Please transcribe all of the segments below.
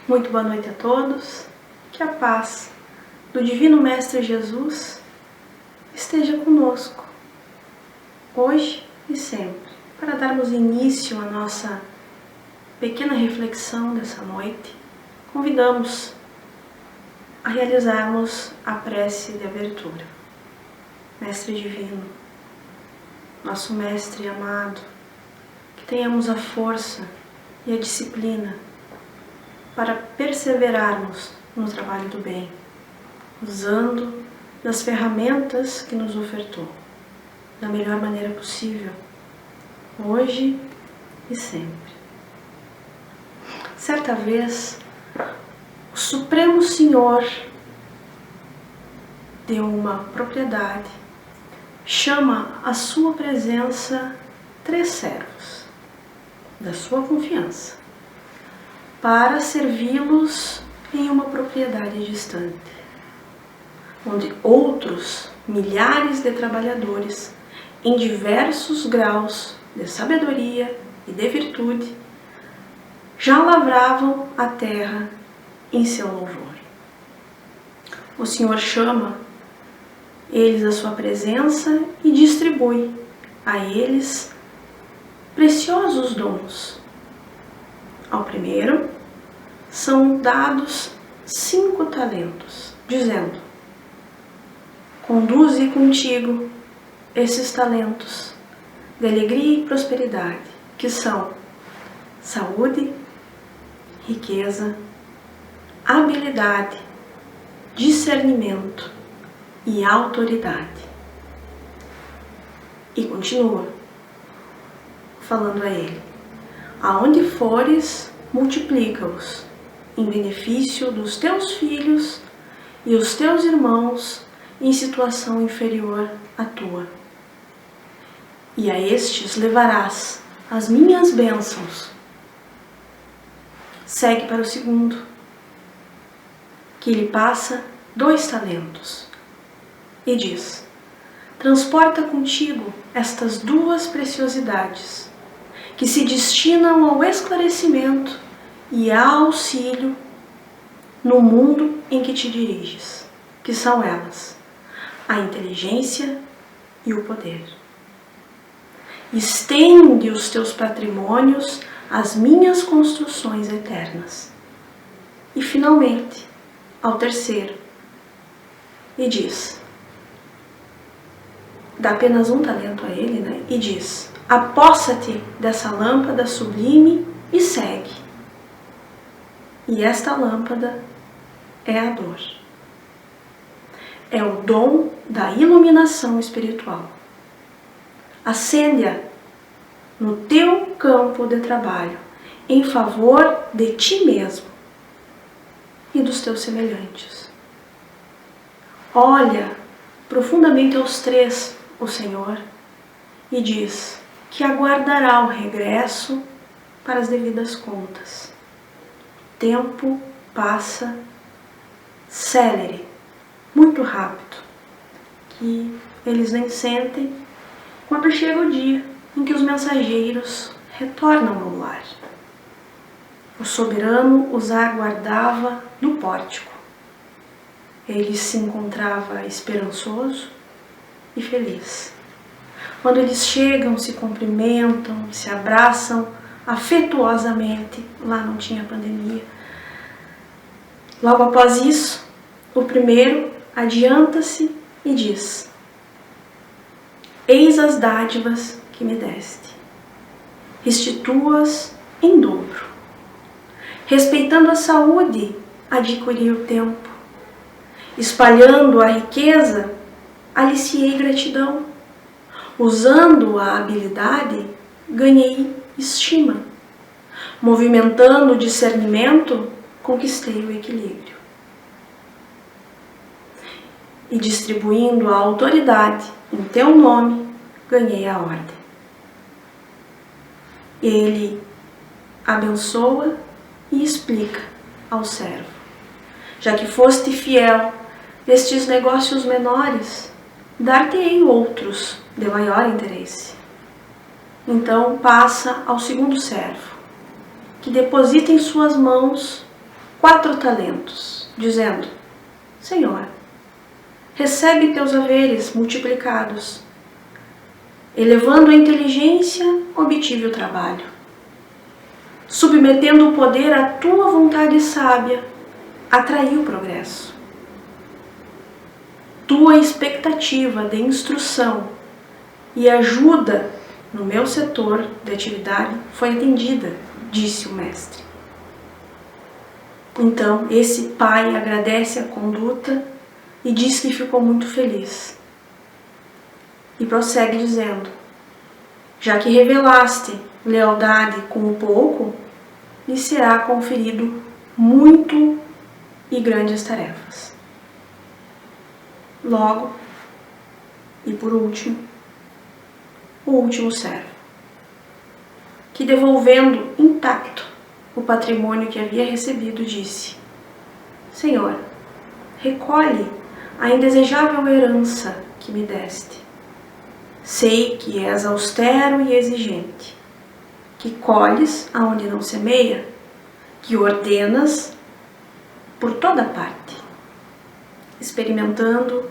Muito boa noite a todos, que a paz do Divino Mestre Jesus esteja conosco, hoje e sempre, para darmos início à nossa pequena reflexão dessa noite. Convidamos a realizarmos a prece de abertura. Mestre Divino, nosso Mestre amado, que tenhamos a força e a disciplina para perseverarmos no trabalho do bem, usando das ferramentas que nos ofertou, da melhor maneira possível, hoje e sempre. Certa vez, o Supremo Senhor de uma propriedade chama à sua presença 3 servos da sua confiança para servi-los em uma propriedade distante, onde outros milhares de trabalhadores, em diversos graus de sabedoria e de virtude, já lavravam a terra em seu louvor. O Senhor chama eles à sua presença e distribui a eles preciosos dons. Ao primeiro são dados 5 talentos, dizendo: conduze contigo esses talentos de alegria e prosperidade, que são saúde, riqueza, habilidade, discernimento e autoridade. E continua falando a ele: aonde fores, multiplica-os em benefício dos teus filhos e os teus irmãos em situação inferior à tua. E a estes levarás as minhas bênçãos. Segue para o segundo, que lhe passa 2 talentos, e diz: transporta contigo estas 2 preciosidades, que se destinam ao esclarecimento e ao auxílio no mundo em que te diriges, que são elas, a inteligência e o poder. Estende os teus patrimônios às minhas construções eternas. E finalmente, ao terceiro, e diz, dá apenas 1 talento a ele, e diz: apossa-te dessa lâmpada sublime e segue. E esta lâmpada é a dor. É o dom da iluminação espiritual. Acende-a no teu campo de trabalho, em favor de ti mesmo e dos teus semelhantes. Olha profundamente aos 3 o Senhor e diz que aguardará o regresso para as devidas contas. Tempo passa célere, muito rápido, que eles nem sentem quando chega o dia em que os mensageiros retornam ao lar. O soberano os aguardava no pórtico. Ele se encontrava esperançoso e feliz. Quando eles chegam, se cumprimentam, se abraçam afetuosamente, lá não tinha pandemia. Logo após isso, o primeiro adianta-se e diz: eis as dádivas que me deste, restitua-as em dobro. Respeitando a saúde, adquiri o tempo. Espalhando a riqueza, aliciei gratidão. Usando a habilidade, ganhei estima. Movimentando o discernimento, conquistei o equilíbrio. E distribuindo a autoridade em teu nome, ganhei a ordem. Ele abençoa e explica ao servo: já que foste fiel nestes negócios menores, dar-te-ei outros de maior interesse. Então passa ao segundo servo, que deposita em suas mãos 4 talentos, dizendo: Senhor, recebe teus haveres multiplicados. Elevando a inteligência, obtive o trabalho. Submetendo o poder à tua vontade sábia, atraí o progresso. Tua expectativa de instrução e ajuda no meu setor de atividade foi atendida, disse o mestre. Então, esse pai agradece a conduta e diz que ficou muito feliz. E prossegue dizendo: já que revelaste lealdade com o pouco, lhe será conferido muito e grandes tarefas. Logo, e por último, o último servo, que devolvendo intacto o patrimônio que havia recebido, disse: Senhor, recolhe a indesejável herança que me deste. Sei que és austero e exigente, que colhes aonde não semeia, que ordenas por toda parte, experimentando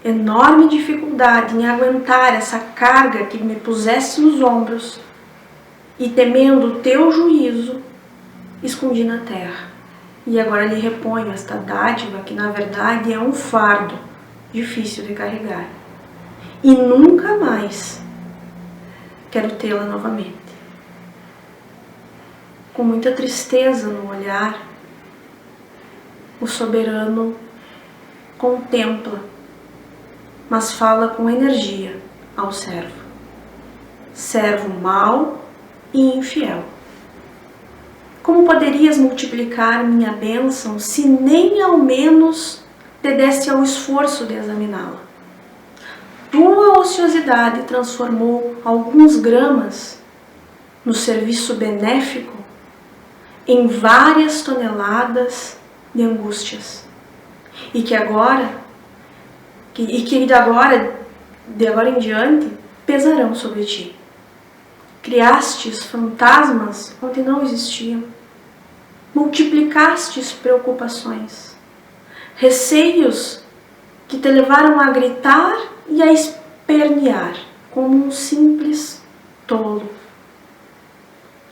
enorme dificuldade em aguentar essa carga que me puseste nos ombros e temendo o teu juízo, escondi na terra. E agora lhe reponho esta dádiva que na verdade é um fardo difícil de carregar. E nunca mais quero tê-la novamente. Com muita tristeza no olhar, o soberano contempla, mas fala com energia ao servo. Servo mau e infiel. Como poderias multiplicar minha bênção se nem ao menos te deste ao esforço de examiná-la? Tua ociosidade transformou alguns gramas no serviço benéfico em várias toneladas de angústias. E que de agora em diante, pesarão sobre ti. Criastes fantasmas onde não existiam. Multiplicastes preocupações, receios que te levaram a gritar e a espernear como um simples tolo.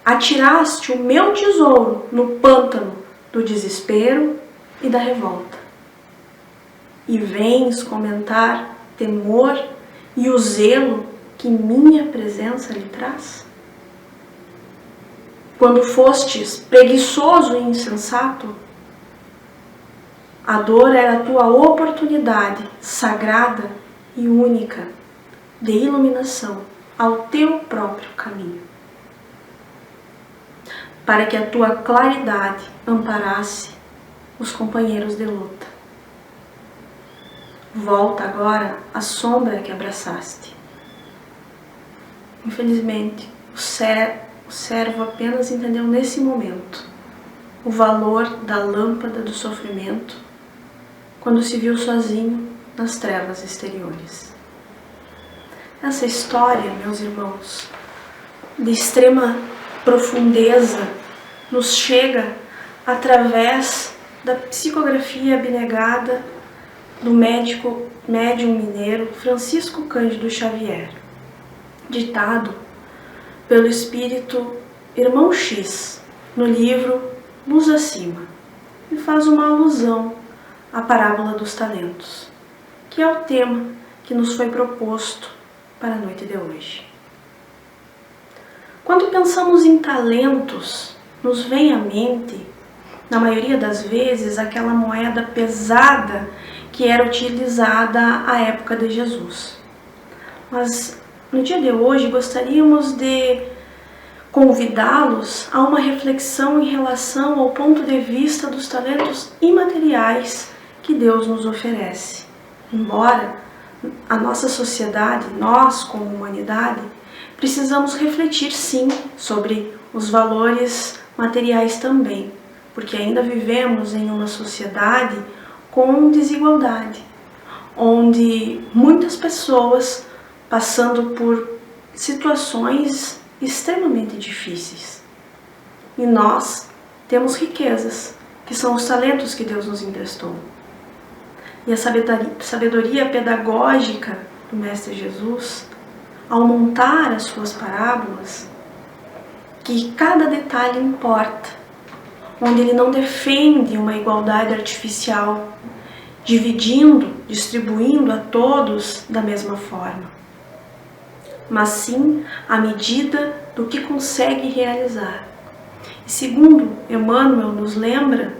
Atiraste o meu tesouro no pântano do desespero e da revolta. E vens comentar temor e o zelo que minha presença lhe traz? Quando fostes preguiçoso e insensato, a dor era a tua oportunidade sagrada e única de iluminação ao teu próprio caminho, para que a tua claridade amparasse os companheiros de luta. Volta agora a sombra que abraçaste. Infelizmente, o servo apenas entendeu nesse momento o valor da lâmpada do sofrimento quando se viu sozinho nas trevas exteriores. Essa história, meus irmãos, de extrema profundeza, nos chega através da psicografia abnegada do médium mineiro Francisco Cândido Xavier, ditado pelo espírito Irmão X no livro Luz Acima, e faz uma alusão à parábola dos talentos, que é o tema que nos foi proposto para a noite de hoje. Quando pensamos em talentos, nos vem à mente, na maioria das vezes, aquela moeda pesada que era utilizada à época de Jesus. Mas no dia de hoje gostaríamos de convidá-los a uma reflexão em relação ao ponto de vista dos talentos imateriais que Deus nos oferece. Embora a nossa sociedade, nós como humanidade, precisamos refletir sim sobre os valores materiais também, porque ainda vivemos em uma sociedade com desigualdade, onde muitas pessoas passando por situações extremamente difíceis. E nós temos riquezas que são os talentos que Deus nos emprestou. E a sabedoria pedagógica do Mestre Jesus, ao montar as suas parábolas, que cada detalhe importa, onde ele não defende uma igualdade artificial, dividindo, distribuindo a todos da mesma forma, mas sim à medida do que consegue realizar. E segundo Emmanuel nos lembra,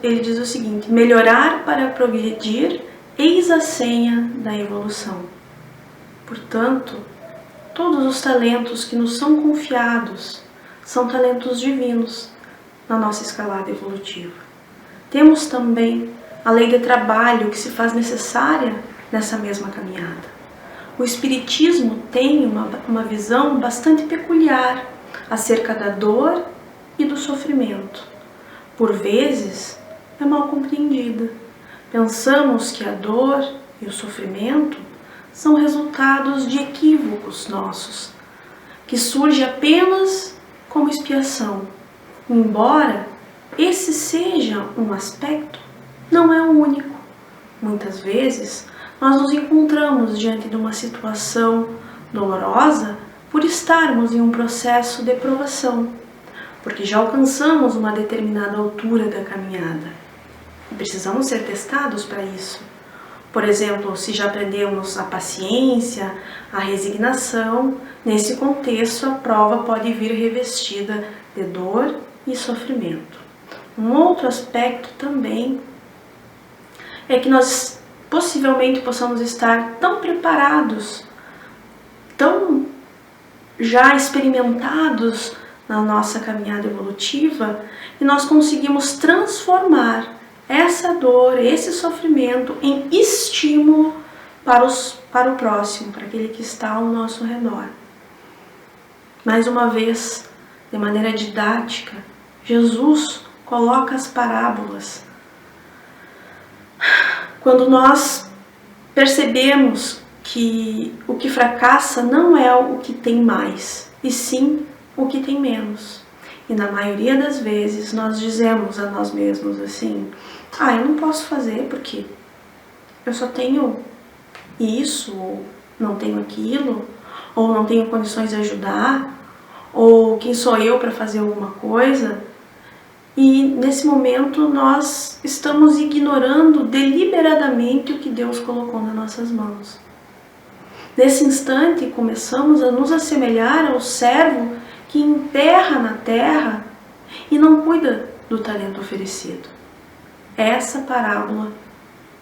ele diz o seguinte: melhorar para progredir, eis a senha da evolução. Portanto, todos os talentos que nos são confiados são talentos divinos na nossa escalada evolutiva. Temos também a lei de trabalho que se faz necessária nessa mesma caminhada. O Espiritismo tem uma visão bastante peculiar acerca da dor e do sofrimento. Por vezes, é mal compreendida. Pensamos que a dor e o sofrimento são resultados de equívocos nossos, que surge apenas como expiação. Embora esse seja um aspecto, não é o único. Muitas vezes, nós nos encontramos diante de uma situação dolorosa por estarmos em um processo de provação, porque já alcançamos uma determinada altura da caminhada e precisamos ser testados para isso. Por exemplo, se já aprendemos a paciência, a resignação, nesse contexto a prova pode vir revestida de dor e sofrimento. Um outro aspecto também é que nós possivelmente possamos estar tão preparados, tão já experimentados na nossa caminhada evolutiva, e nós conseguimos transformar essa dor, esse sofrimento em estímulo para o próximo, para aquele que está ao nosso redor. Mais uma vez, de maneira didática, Jesus coloca as parábolas. Quando nós percebemos que o que fracassa não é o que tem mais, e sim o que tem menos. E na maioria das vezes nós dizemos a nós mesmos assim: eu não posso fazer porque eu só tenho isso, ou não tenho aquilo, ou não tenho condições de ajudar, ou quem sou eu para fazer alguma coisa. E nesse momento nós estamos ignorando deliberadamente o que Deus colocou nas nossas mãos. Nesse instante começamos a nos assemelhar ao servo que enterra na terra e não cuida do talento oferecido. Essa parábola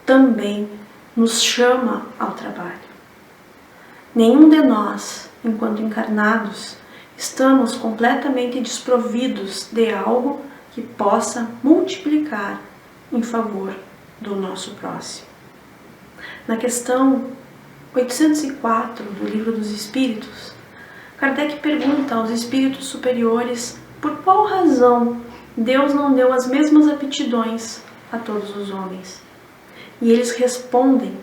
também nos chama ao trabalho. Nenhum de nós, enquanto encarnados, estamos completamente desprovidos de algo que possa multiplicar em favor do nosso próximo. Na questão 804 do Livro dos Espíritos, Kardec pergunta aos espíritos superiores por qual razão Deus não deu as mesmas aptidões a todos os homens. E eles respondem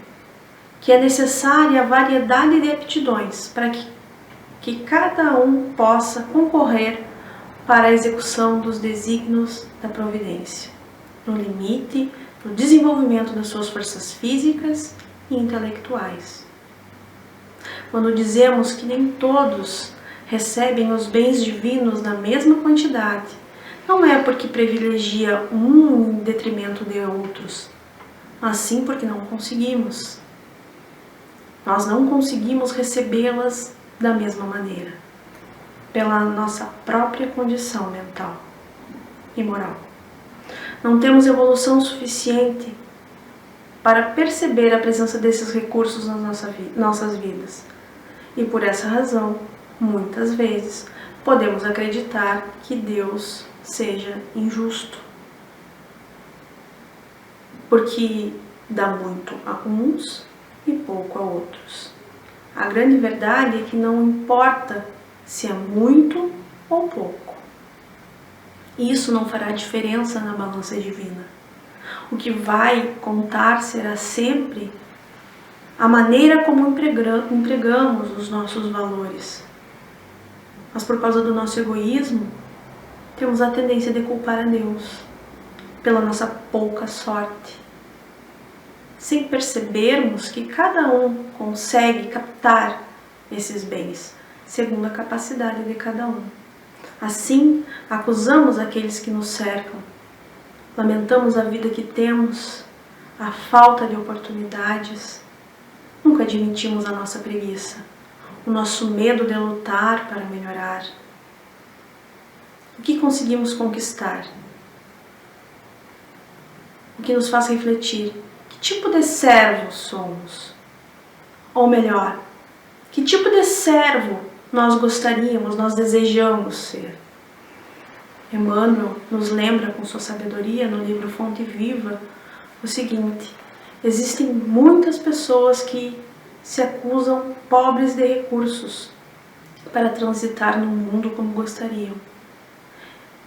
que é necessária a variedade de aptidões para que cada um possa concorrer para a execução dos desígnios da providência, no limite do desenvolvimento das suas forças físicas e intelectuais. Quando dizemos que nem todos recebem os bens divinos na mesma quantidade, não é porque privilegia um em detrimento de outros, mas sim porque não conseguimos. Nós não conseguimos recebê-las da mesma maneira, pela nossa própria condição mental e moral. Não temos evolução suficiente para perceber a presença desses recursos nas nossas vidas. E por essa razão, muitas vezes, podemos acreditar que Deus seja injusto, porque dá muito a uns e pouco a outros. A grande verdade é que não importa se é muito ou pouco. Isso não fará diferença na balança divina. O que vai contar será sempre a maneira como empregamos os nossos valores. Mas por causa do nosso egoísmo, temos a tendência de culpar a Deus. pela nossa pouca sorte, sem percebermos que cada um consegue captar esses bens, segundo a capacidade de cada um. Assim, acusamos aqueles que nos cercam, lamentamos a vida que temos, a falta de oportunidades, nunca admitimos a nossa preguiça, o nosso medo de lutar para melhorar. O que conseguimos conquistar? O que nos faz refletir: que tipo de servo somos? Ou melhor, que tipo de servo nós gostaríamos, nós desejamos ser? Emmanuel nos lembra com sua sabedoria no livro Fonte Viva o seguinte: existem muitas pessoas que se acusam pobres de recursos para transitar no mundo como gostariam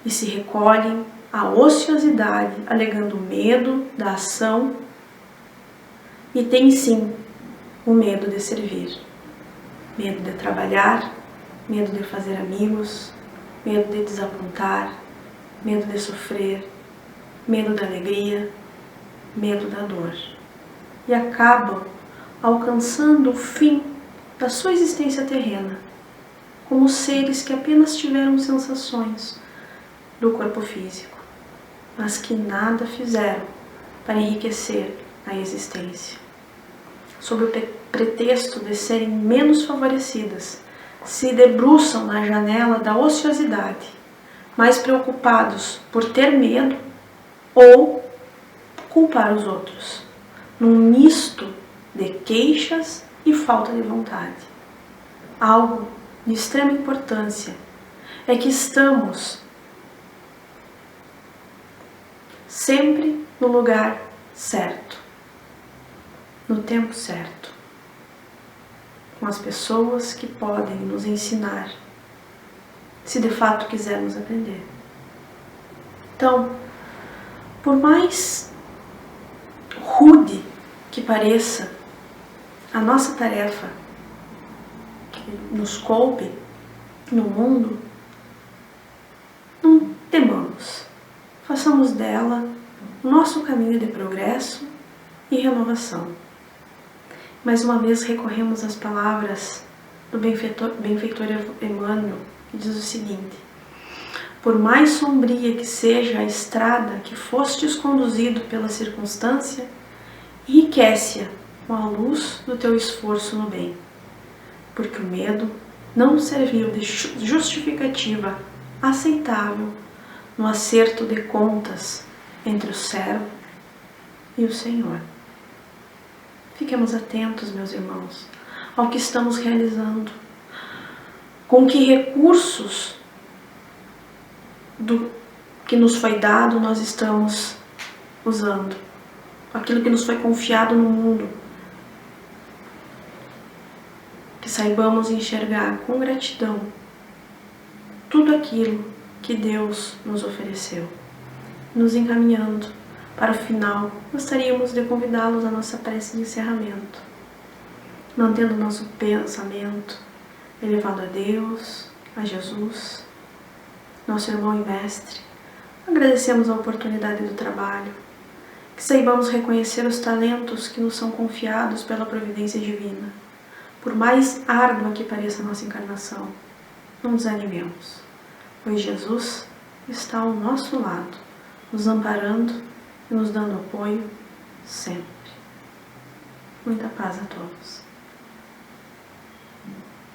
e se recolhem à ociosidade, alegando medo da ação, e tem sim o medo de servir, medo de trabalhar, medo de fazer amigos, medo de desapontar, medo de sofrer, medo da alegria, medo da dor. E acabam alcançando o fim da sua existência terrena, como seres que apenas tiveram sensações do corpo físico, mas que nada fizeram para enriquecer a existência. Sob o pretexto de serem menos favorecidas, se debruçam na janela da ociosidade, mais preocupados por ter medo ou culpar os outros, num misto de queixas e falta de vontade. Algo de extrema importância é que estamos sempre no lugar certo, no tempo certo, com as pessoas que podem nos ensinar, se de fato quisermos aprender. Então, por mais rude que pareça a nossa tarefa que nos coube no mundo, não temamos. Façamos dela o nosso caminho de progresso e renovação. Mais uma vez recorremos às palavras do benfeitor Emmanuel, que diz o seguinte: por mais sombria que seja a estrada que fostes conduzido pela circunstância, enriquece-a com a luz do teu esforço no bem, porque o medo não serviu de justificativa aceitável no acerto de contas entre o servo e o Senhor. Fiquemos atentos, meus irmãos, ao que estamos realizando, com que recursos do que nos foi dado nós estamos usando, aquilo que nos foi confiado no mundo, que saibamos enxergar com gratidão tudo aquilo que Deus nos ofereceu. Nos encaminhando para o final, gostaríamos de convidá-los à nossa prece de encerramento, mantendo nosso pensamento elevado a Deus, a Jesus, nosso irmão e mestre. Agradecemos a oportunidade do trabalho, que saibamos reconhecer os talentos que nos são confiados pela providência divina. Por mais árdua que pareça a nossa encarnação, não desanimemos, pois Jesus está ao nosso lado, nos amparando e nos dando apoio sempre. Muita paz a todos.